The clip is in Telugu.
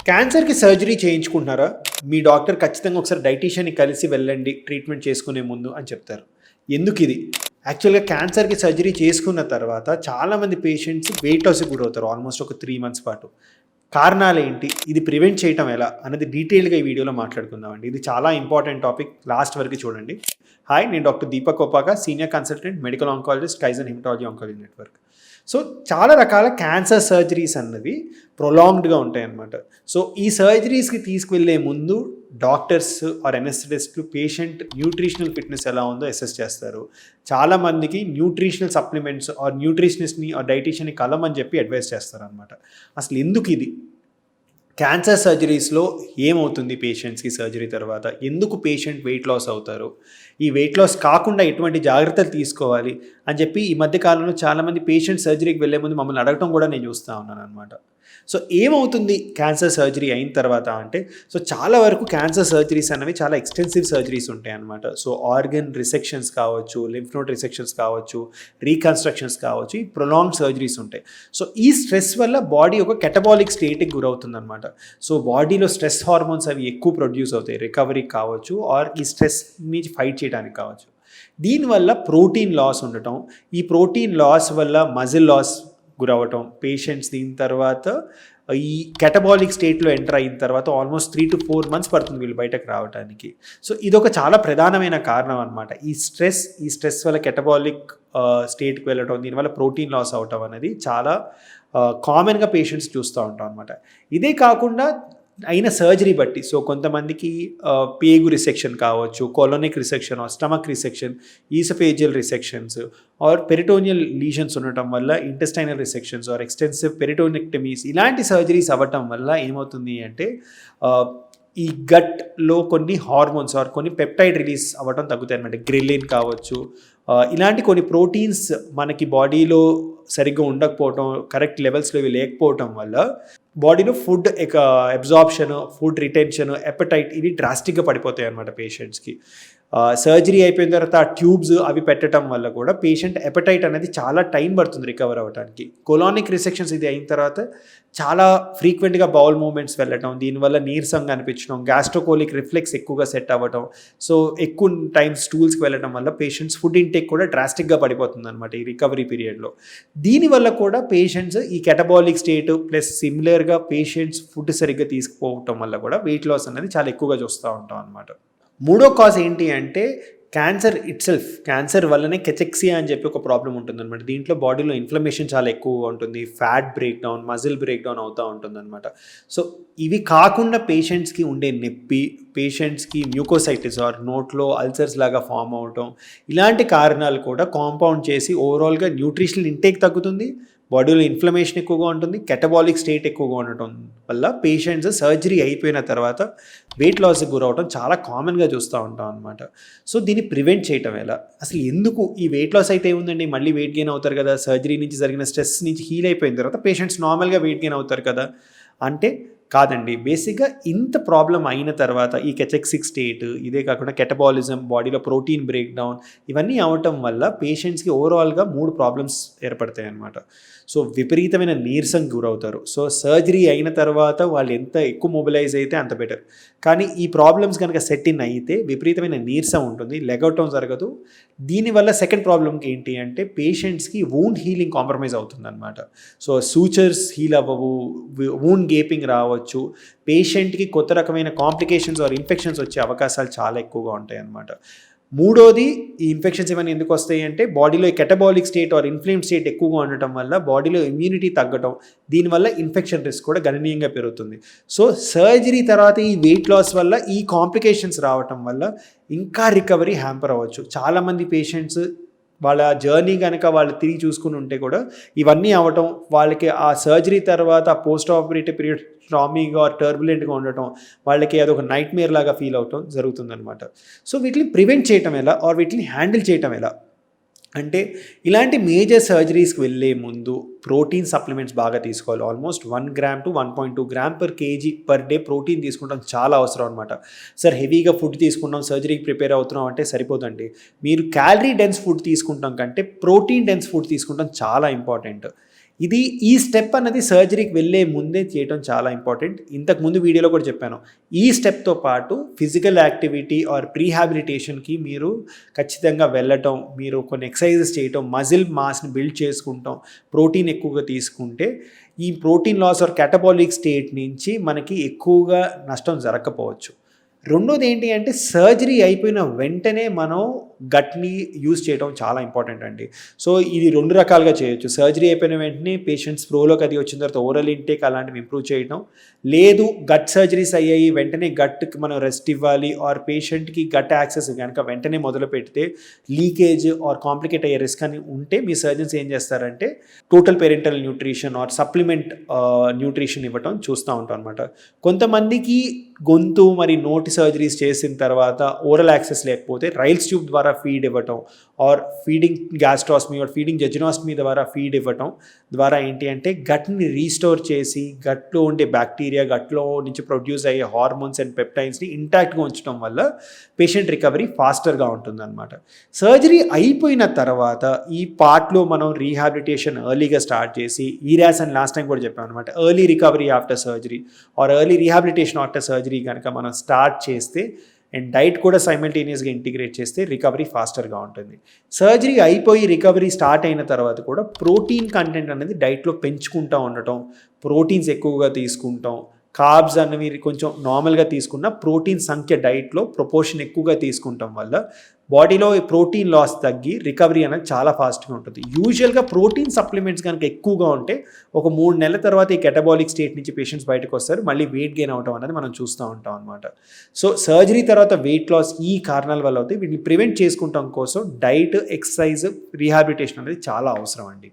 క్యాన్సర్‌కి సర్జరీ చేయించుకుంటున్నారా? మీ డాక్టర్ ఖచ్చితంగా ఒకసారి డైటీషియన్‌ని కలిసి వెళ్ళండి ట్రీట్మెంట్ చేసుకునే ముందు అని చెప్తారు. ఎందుకిది? యాక్చువల్‌గా క్యాన్సర్‌కి సర్జరీ చేసుకున్న తర్వాత చాలామంది పేషెంట్స్ వెయిట్ లాస్‌కి గురవుతారు ఆల్మోస్ట్ ఒక 3 మంత్స్ పాటు. కారణాలేంటి? ఇది ప్రివెంట్ చేయటం ఎలా? అన్నది డీటెయిల్‌గా ఈ వీడియోలో మాట్లాడుకుందామండి. ఇది చాలా ఇంపార్టెంట్ టాపిక్. లాస్ట్ వరకు చూడండి. హాయ్! నేను doctor Deepak Koppaka, senior consultant medical oncologist, kaizen haematology oncology network. So, చాలా రకాల క్యాన్సర్ సర్జరీస్ అన్నవి ప్రొలాంగ్డ్‌గా ఉంటాయన్నమాట. సో, ఈ సర్జరీస్‌కి తీసుకువెళ్ళే ముందు డాక్టర్స్ ఆర్ అనెస్థెటిస్టులు పేషెంట్ న్యూట్రిషనల్ ఫిట్‌నెస్ ఎలా ఉందో అసెస్ చేస్తారు. చాలామందికి న్యూట్రిషనల్ సప్లిమెంట్స్ ఆర్ న్యూట్రిషనిస్ట్‌ని ఆర్ డైటీషియన్‌ని కలవమని చెప్పి అడ్వైస్ చేస్తారనమాట. అసలు ఎందుకిది? క్యాన్సర్ సర్జరీస్‌లో ఏమవుతుంది పేషెంట్స్‌కి సర్జరీ తర్వాత? ఎందుకు పేషెంట్ వెయిట్ లాస్ అవుతారు? ఈ వెయిట్ లాస్ కాకుండా ఎటువంటి జాగ్రత్తలు తీసుకోవాలి అని చెప్పి ఈ మధ్య కాలంలో చాలామంది పేషెంట్ సర్జరీకి వెళ్ళే ముందు మమ్మల్ని అడగటం కూడా నేను చూస్తా ఉన్నాననమాట. సో, ఏమవుతుంది క్యాన్సర్ సర్జరీ అయిన తర్వాత అంటే, సో చాలా వరకు క్యాన్సర్ సర్జరీస్ అనేవి చాలా ఎక్స్టెన్సివ్ సర్జరీస్ ఉంటాయన్నమాట. సో, ఆర్గన్ రిసెక్షన్స్ కావచ్చు, లింఫ్ నోడ్ రిసెక్షన్స్ కావచ్చు, రీకన్స్ట్రక్షన్స్ కావచ్చు, ఈ ప్రొలాంగ్డ్ సర్జరీస్ ఉంటాయి. సో, ఈ స్ట్రెస్ వల్ల బాడీ ఒక కెటబాలిక్ స్టేట్‌కి గురవుతుందన్నమాట. సో, బాడీలో స్ట్రెస్ హార్మోన్స్ అవి ఎక్కువ ప్రొడ్యూస్ అవుతాయి. రికవరీకి కావచ్చు ఆర్ ఈ స్ట్రెస్ నుంచి ఫైట్ చేయడానికి కావచ్చు. దీనివల్ల ప్రోటీన్ లాస్ ఉండటం, ఈ ప్రోటీన్ లాస్ వల్ల మజిల్ లాస్ గురవ్వటం, పేషెంట్స్ దీని తర్వాత ఈ కెటబాలిక్ స్టేట్లో ఎంటర్ అయిన తర్వాత ఆల్మోస్ట్ 3 to 4 మంత్స్ పడుతుంది వీళ్ళు బయటకు రావడానికి. సో, ఇదొక చాలా ప్రధానమైన కారణం అనమాట. ఈ స్ట్రెస్ వల్ల కెటబాలిక్ స్టేట్కి వెళ్ళటం, దీనివల్ల ప్రోటీన్ లాస్ అవటం అనేది చాలా కామన్గా పేషెంట్స్ చూస్తూ ఉంటాం అనమాట. ఇదే కాకుండా అయిన సర్జరీ బట్టి, సో కొంతమందికి పేగు రిసెక్షన్ కావచ్చు, colonic resection or stomach resection, oesophageal resections or peritoneal lesions ఉండటం వల్ల intestinal resections or extensive peritonectomies, ఇలాంటి సర్జరీస్ అవ్వటం వల్ల ఏమవుతుంది అంటే ఈ గట్లో కొన్ని హార్మోన్స్ ఆర్ కొన్ని పెప్టైడ్ రిలీజ్ అవ్వడం తగ్గుతాయి అనమాట. గ్రిలిన్ కావచ్చు, ఇలాంటి కొన్ని ప్రోటీన్స్ మనకి బాడీలో సరిగ్గా ఉండకపోవటం, కరెక్ట్ లెవెల్స్లో ఇవి లేకపోవటం వల్ల బాడీలో food absorption, food retention, appetite ఇవి డ్రాస్టిక్గా పడిపోతాయి అన్నమాట పేషెంట్స్కి. సర్జరీ అయిపోయిన తర్వాత ఆ ట్యూబ్స్ అవి పెట్టడం వల్ల కూడా పేషెంట్ ఎపటైట్ అనేది చాలా టైం పడుతుంది రికవర్ అవ్వడానికి. కొలానిక్ రిసెక్షన్స్ ఇది అయిన తర్వాత చాలా ఫ్రీక్వెంట్గా బౌల్ మూవ్మెంట్స్ వెళ్ళటం, దీనివల్ల నీరసంగా అనిపించడం, గ్యాస్ట్రోకోలిక్ రిఫ్లెక్స్ ఎక్కువగా సెట్ అవ్వటం, సో ఎక్కువ టైం స్టూల్స్కి వెళ్ళడం వల్ల పేషెంట్స్ ఫుడ్ ఇంటేక్ కూడా డ్రాస్టిక్గా పడిపోతుంది అనమాట ఈ రికవరీ పీరియడ్లో. దీనివల్ల కూడా పేషెంట్స్ ఈ కెటబాలిక్ స్టేట్ ప్లస్ సిమిలర్గా పేషెంట్స్ ఫుడ్ సరిగ్గా తీసుకుపోవటం వల్ల కూడా వెయిట్ లాస్ అనేది చాలా ఎక్కువగా చూస్తూ ఉంటాం అనమాట. మూడో కాజ్ ఏంటి అంటే క్యాన్సర్ ఇట్సెల్ఫ్. క్యాన్సర్ వల్లనే కెచెక్సియా అని చెప్పి ఒక ప్రాబ్లం ఉంటుందన్నమాట. దీంట్లో బాడీలో ఇన్ఫ్లమేషన్ చాలా ఎక్కువగా ఉంటుంది, fat break down, muscle break down అవుతూ ఉంటుందన్నమాట. సో, ఇవి కాకుండా పేషెంట్స్కి ఉండే నొప్పి, పేషెంట్స్కి మ్యూకోసైటిస్ ఆర్ నోట్లో అల్సర్స్ లాగా ఫామ్ అవటం, ఇలాంటి కారణాలు కూడా కాంపౌండ్ చేసి ఓవరాల్గా న్యూట్రిషనల్ ఇంటేక్ తగ్గుతుంది, బాడీలో ఇన్ఫ్లమేషన్ ఎక్కువగా ఉంటుంది, కెటబాలిక్ స్టేట్ ఎక్కువగా ఉండటం వల్ల పేషెంట్స్ సర్జరీ అయిపోయిన తర్వాత వెయిట్ లాస్కి గురవడం చాలా కామన్గా చూస్తూ ఉంటాం అనమాట. సో, దీన్ని ప్రివెంట్ చేయటం ఎలా? అసలు ఎందుకు ఈ వెయిట్ లాస్ అయితే ఏముందండి, మళ్ళీ వెయిట్ గెయిన్ అవుతారు కదా, సర్జరీ నుంచి జరిగిన స్ట్రెస్ నుంచి హీల్ అయిపోయిన తర్వాత పేషెంట్స్ నార్మల్గా వెయిట్ గెయిన్ అవుతారు కదా అంటే కాదండి. బేసిక్గా ఇంత ప్రాబ్లం అయిన తర్వాత ఈ కెచెక్సిక్ స్టేట్, ఇదే కాకుండా కెటబాలిజం, బాడీలో ప్రోటీన్ బ్రేక్ డౌన్, ఇవన్నీ అవటం వల్ల పేషెంట్స్కి ఓవరాల్గా 3 ప్రాబ్లమ్స్ ఏర్పడతాయి అన్నమాట. సో, విపరీతమైన నీరసం గురవుతారు. సో, సర్జరీ అయిన తర్వాత వాళ్ళు ఎంత ఎక్కువ మొబిలైజ్ అయితే అంత బెటర్. కానీ ఈ ప్రాబ్లమ్స్ కనుక సెట్ ఇన్ అయితే విపరీతమైన నీరసం ఉంటుంది, లెగవటం జరగదు. దీనివల్ల సెకండ్ ప్రాబ్లమ్కి ఏంటి అంటే పేషెంట్స్కి వూండ్ హీలింగ్ కాంప్రమైజ్ అవుతుందన్నమాట. సో, సూచర్స్ హీల్ అవ్వవు, వూండ్ గేపింగ్ రావచ్చు, పేషెంట్కి కొత్త రకమైన కాంప్లికేషన్స్ ఆర్ ఇన్ఫెక్షన్స్ వచ్చే అవకాశాలు చాలా ఎక్కువగా ఉంటాయి అన్నమాట. మూడోది, ఈ ఇన్ఫెక్షన్స్ ఇవన్నీ ఎందుకు వస్తాయి అంటే బాడీలో catabolic state or inflamed state ఎక్కువగా ఉండటం వల్ల బాడీలో ఇమ్యూనిటీ తగ్గటం, దీనివల్ల ఇన్ఫెక్షన్ రిస్క్ కూడా గణనీయంగా పెరుగుతుంది. సో, సర్జరీ తర్వాత ఈ వెయిట్ లాస్ వల్ల ఈ కాంప్లికేషన్స్ రావటం వల్ల ఇంకా రికవరీ హ్యాంపర్ అవ్వచ్చు. చాలామంది పేషెంట్స్ వాళ్ళ జర్నీ కనుక వాళ్ళు తిరిగి చూసుకుని ఉంటే కూడా ఇవన్నీ అవ్వటం, వాళ్ళకి ఆ సర్జరీ తర్వాత పోస్ట్ ఆపరేటివ్ పీరియడ్ ట్రామీగా ఆర్ టర్బులెంట్గా ఉండటం, వాళ్ళకి అదొక నైట్ మేర్ లాగా ఫీల్ అవటం జరుగుతుందన్నమాట. సో, వీటిని ప్రివెంట్ చేయటం ఎలా ఆర్ వీటిని హ్యాండిల్ చేయటం ఎలా అంటే, ఇలాంటి మేజర్ సర్జరీస్కి వెళ్ళే ముందు ప్రోటీన్ సప్లిమెంట్స్ బాగా తీసుకోవాలి. Almost 1 gram to 1.2 gram per KG per day protein తీసుకుంటాం చాలా అవసరం అనమాట. సార్ హెవీగా ఫుడ్ తీసుకుంటాం, సర్జరీకి ప్రిపేర్ అవుతున్నాం అంటే సరిపోదండి. మీరు క్యాలరీ డెన్స్ ఫుడ్ తీసుకుంటాం కంటే ప్రోటీన్ డెన్స్ ఫుడ్ తీసుకుంటాం చాలా ఇంపార్టెంట్. ఇది ఈ స్టెప్ అన్నది సర్జరీకి వెళ్ళే ముందే చేయటం చాలా ఇంపార్టెంట్. ఇంతకు ముందు వీడియోలో కూడా చెప్పాను. ఈ స్టెప్‌తో పాటు ఫిజికల్ యాక్టివిటీ ఆర్ ప్రీహాబిలిటేషన్‌కి మీరు ఖచ్చితంగా వెళ్ళటం, మీరు కొన్ని ఎక్సర్సైజెస్ చేయటం, మజిల్ మాస్‌ని బిల్డ్ చేసుకుంటాం, ప్రోటీన్ ఎక్కువగా తీసుకుంటే ఈ ప్రోటీన్ లాస్ ఆర్ కాటబాలిక్ స్టేట్ నుంచి మనకి ఎక్కువగా నష్టం జరగకపోవచ్చు. రెండోది ఏంటి అంటే సర్జరీ అయిపోయిన వెంటనే మనం గట్‌ని యూజ్ చేయడం చాలా ఇంపార్టెంట్ అండి. సో, ఇది 2 రకాలుగా చేయొచ్చు. సర్జరీ అయిపోయిన వెంటనే పేషెంట్ స్ప్రోలోకి అది వచ్చిన తర్వాత ఓరల్ ఇంటేక్ అలాంటివి ఇంప్రూవ్ చేయడం. లేదు గట్ సర్జరీస్ అయ్యాయి వెంటనే గట్‌కి మనం రెస్ట్ ఇవ్వాలి ఆర్ పేషెంట్‌కి గట్ యాక్సెస్ గనక వెంటనే మొదలుపెడితే లీకేజ్ ఆర్ కాంప్లికేట్ అయ్యే రిస్క్ అని ఉంటే మీ సర్జన్స్ ఏం చేస్తారంటే total parental nutrition are supplement nutrition ఇవ్వటం చూస్తూ ఉంటాం అనమాట. కొంతమందికి గొంతు మరి నోటి సర్జరీస్ చేసిన తర్వాత ఓరల్ యాక్సెస్ లేకపోతే రైల్స్ ట్యూబ్ ద్వారా ఫీడ్ ఇవ్వటం ఆర్ ఫీడింగ్ గ్యాస్ట్రాస్మీ ఆర్ ఫీడింగ్ జెజినాస్మీ ద్వారా ఫీడ్ ఇవ్వటం ద్వారా ఏంటి అంటే గట్ని రీస్టోర్ చేసి గట్లో ఉండే బ్యాక్టీరియా గట్లో నుంచి ప్రొడ్యూస్ అయ్యే హార్మోన్స్ అండ్ పెప్టైడ్స్ని ఇంటాక్ట్గా ఉంచడం వల్ల పేషెంట్ రికవరీ ఫాస్టర్గా ఉంటుందన్నమాట. సర్జరీ అయిపోయిన తర్వాత ఈ పార్ట్లో మనం రీహాబిలిటేషన్ ఎర్లీగా స్టార్ట్ చేసి ఈరాస్ అని లాస్ట్ టైం కూడా చెప్పాం అనమాట. Early recovery after surgery or early rehabilitation after surgery కనుక మనం స్టార్ట్ చేస్తే అండ్ డైట్ కూడా సైమల్టేనియస్గా ఇంటిగ్రేట్ చేస్తే రికవరీ ఫాస్టర్గా ఉంటుంది. సర్జరీ అయిపోయి రికవరీ స్టార్ట్ అయిన తర్వాత కూడా ప్రోటీన్ కంటెంట్ అనేది డైట్లో పెంచుకుంటూ ఉండటం, ప్రోటీన్స్ ఎక్కువగా తీసుకుంటాం, కార్బ్స్ అన్నవి కొంచెం నార్మల్గా తీసుకున్న ప్రోటీన్ సంఖ్య డైట్లో ప్రపోర్షన్ ఎక్కువగా తీసుకుంటాం వల్ల బాడీలో ప్రోటీన్ లాస్ తగ్గి రికవరీ అనేది చాలా ఫాస్ట్గా ఉంటుంది. యూజువల్గా ప్రోటీన్ సప్లిమెంట్స్ కనుక ఎక్కువగా ఉంటే ఒక 3 నెలల తర్వాత ఈ కెటబాలిక్ స్టేట్ నుంచి పేషెంట్స్ బయటకు వస్తారు, మళ్ళీ వెయిట్ గెయిన్ అవడం అనేది మనం చూస్తూ ఉంటాం అనమాట. సో సర్జరీ తర్వాత వెయిట్ లాస్ ఈ కారణాల వల్ల అవుతాయి. వీటిని ప్రివెంట్ చేసుకుంటాం కోసం డైట్, ఎక్సర్సైజ్, రీహాబిలిటేషన్ అనేది చాలా అవసరం అండి.